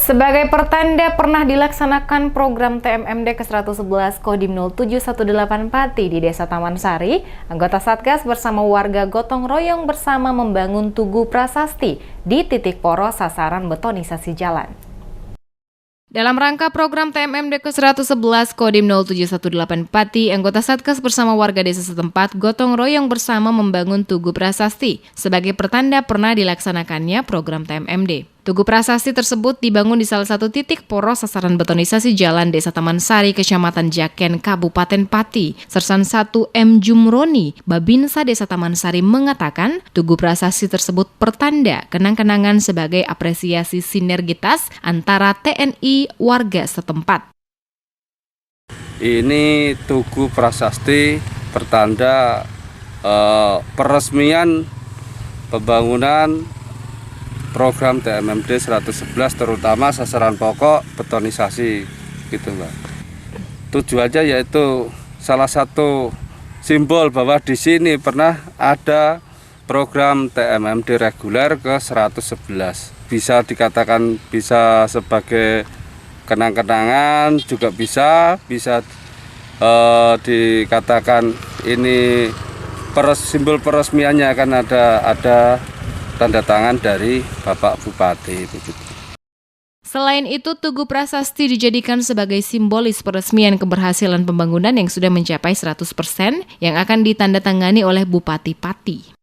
Sebagai pertanda pernah dilaksanakan program TMMD ke-111 Kodim 0718 Pati di Desa Taman Sari, anggota Satgas bersama warga gotong royong bersama membangun Tugu Prasasti di titik poros sasaran betonisasi jalan. Dalam rangka program TMMD ke-111 Kodim 0718 Pati, anggota Satgas bersama warga desa setempat gotong royong bersama membangun Tugu Prasasti. Sebagai pertanda pernah dilaksanakannya program TMMD. Tugu Prasasti tersebut dibangun di salah satu titik poros sasaran betonisasi jalan Desa Taman Sari, Kecamatan Jaken, Kabupaten Pati. Sersan 1 M. Jumroni, Babinsa Desa Taman Sari mengatakan, Tugu Prasasti tersebut pertanda kenang-kenangan sebagai apresiasi sinergitas antara TNI warga setempat. Ini Tugu Prasasti pertanda peresmian pembangunan program TMMD 111 terutama sasaran pokok betonisasi gitu Mbak. Tujuannya yaitu salah satu simbol bahwa di sini pernah ada program TMMD reguler ke 111. Bisa dikatakan bisa sebagai kenang-kenangan, juga bisa dikatakan ini simbol peresmiannya kan ada tanda tangan dari Bapak Bupati. Selain itu, Tugu Prasasti dijadikan sebagai simbolis peresmian keberhasilan pembangunan yang sudah mencapai 100% yang akan ditandatangani oleh Bupati Pati.